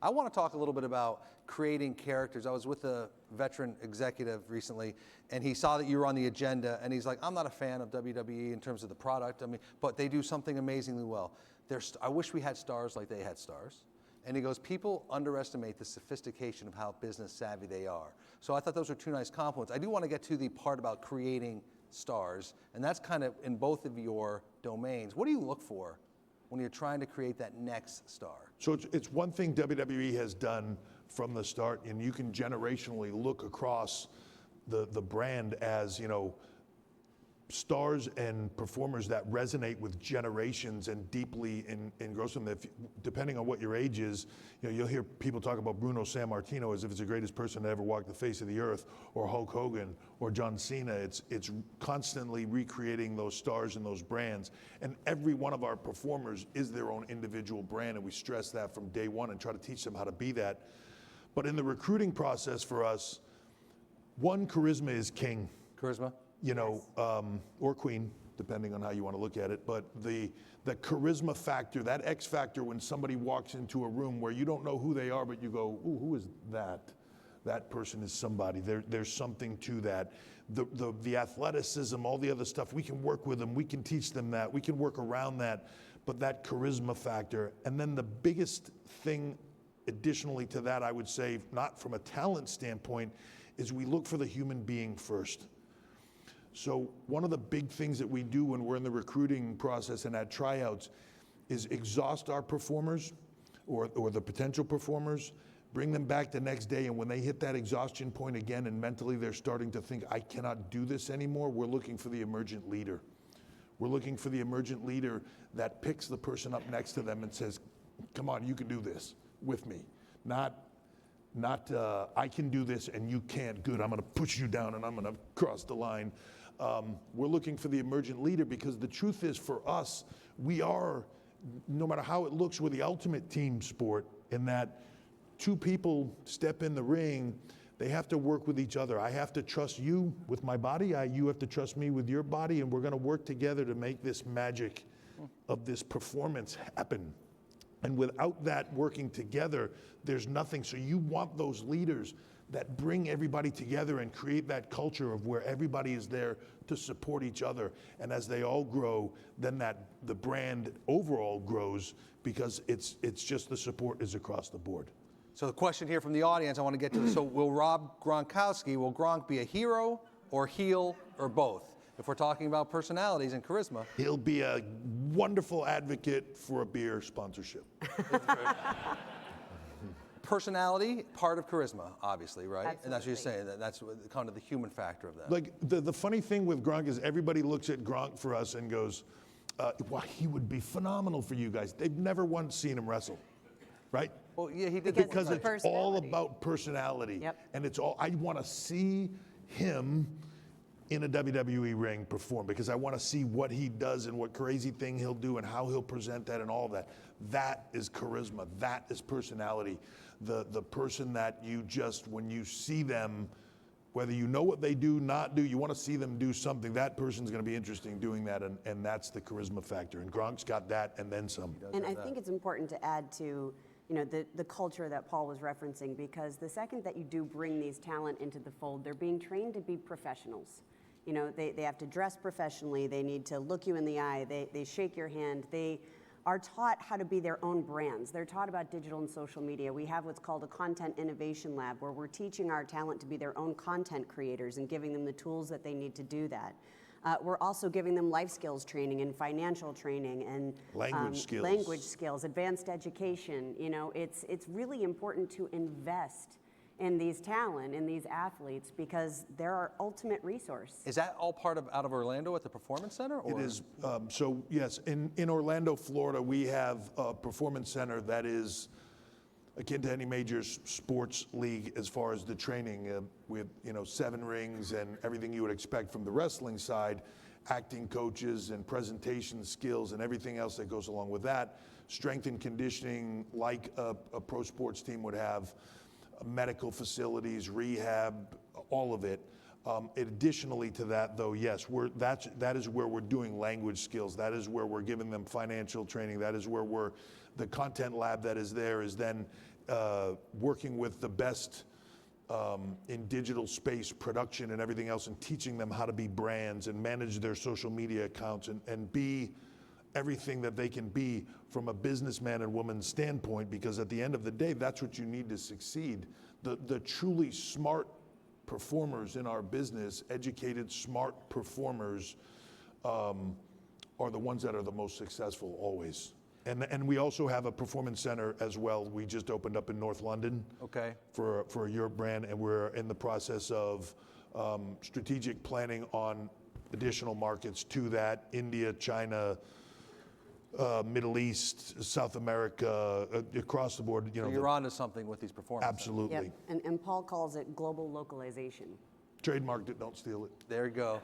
I want to talk a little bit about creating characters. I was with a veteran executive recently, and he saw that you were on the agenda, and he's like, I'm not a fan of WWE in terms of the product, but they do something amazingly well. I wish we had stars like they had stars. And he goes, people underestimate the sophistication of how business savvy they are. So I thought those were two nice compliments. I do want to get to the part about creating stars, and that's kind of in both of your domains. What do you look for when you're trying to create that next star? So it's one thing WWE has done from the start, and you can generationally look across the brand as, stars and performers that resonate with generations and deeply engross them. Depending on what your age is, you'll hear people talk about Bruno Sammartino as if it's the greatest person to ever walk the face of the earth, or Hulk Hogan, or John Cena. It's constantly recreating those stars and those brands. And every one of our performers is their own individual brand, and we stress that from day one and try to teach them how to be that. But in the recruiting process for us, one, charisma is king. Charisma? Yes. Or queen, depending on how you want to look at it. But the charisma factor, that X factor, when somebody walks into a room where you don't know who they are, but you go, ooh, who is that? That person is somebody. There's something to that. The athleticism, all the other stuff, we can work with them. We can teach them that. We can work around that. But that charisma factor. And then the biggest thing additionally to that, I would say, not from a talent standpoint, is we look for the human being first. So one of the big things that we do when we're in the recruiting process and at tryouts is exhaust our performers or the potential performers, bring them back the next day, and when they hit that exhaustion point again and mentally they're starting to think, I cannot do this anymore, we're looking for the emergent leader. We're looking for the emergent leader that picks the person up next to them and says, come on, you can do this with me. Not I can do this and you can't. Good, I'm going to push you down and I'm going to cross the line. We're looking for the emergent leader because the truth is, for us, we are, no matter how it looks, we're the ultimate team sport in that two people step in the ring, they have to work with each other. I have to trust you with my body, you have to trust me with your body, and we're going to work together to make this magic of this performance happen. And without that working together, there's nothing. So you want those leaders that bring everybody together and create that culture of where everybody is there to support each other. And as they all grow, then the brand overall grows because it's just the support is across the board. So the question here from the audience, I want to get to, so will Rob Gronkowski, will Gronk be a hero or heel or both? If we're talking about personalities and charisma. He'll be a wonderful advocate for a beer sponsorship. Personality, part of charisma, obviously, right? Absolutely. And that's what you're saying, that's kind of the human factor of that. Like the funny thing with Gronk is everybody looks at Gronk for us and goes, well, he would be phenomenal for you guys. They've never once seen him wrestle, right? Well, yeah, he did. Because it's all about personality. Yep. And it's all, I want to see him in a WWE ring perform because I want to see what he does and what crazy thing he'll do and how he'll present that and all of that. That is charisma. That is personality. The person that you just, when you see them, whether you know what they do, not do, you want to see them do something, that person's going to be interesting doing that, and that's the charisma factor. And Gronk's got that and then some. And I think it's important to add to the culture that Paul was referencing, because the second that you do bring these talent into the fold, they're being trained to be professionals. They have to dress professionally. They need to look you in the eye. They shake your hand. They are taught how to be their own brands. They're taught about digital and social media. We have what's called a content innovation lab, where we're teaching our talent to be their own content creators and giving them the tools that they need to do that. We're also giving them life skills training and financial training and language skills, advanced education. It's really important to invest in these talent, in these athletes, because they're our ultimate resource. Is that all part of out of Orlando at the Performance Center? Or? It is. So yes, in Orlando, Florida, we have a performance center that is akin to any major sports league as far as the training. We have 7 rings and everything you would expect from the wrestling side, acting coaches and presentation skills and everything else that goes along with that. Strength and conditioning, like a pro sports team would have. Medical facilities, rehab, all of it. Additionally to that, though, yes, that is where we're doing language skills. That is where we're giving them financial training. That is where the content lab that is there is then working with the best in digital space production and everything else, and teaching them how to be brands and manage their social media accounts and be everything that they can be from a businessman and woman standpoint, because at the end of the day, that's what you need to succeed. The truly smart performers in our business, educated, smart performers, are the ones that are the most successful always. And we also have a performance center as well. We just opened up in North London for a Europe brand, and we're in the process of strategic planning on additional markets to that: India, China, Middle East, South America, across the board. So you're onto something with these performances. Absolutely. Yep. And Paul calls it global localization. Trademarked it, don't steal it. There you go.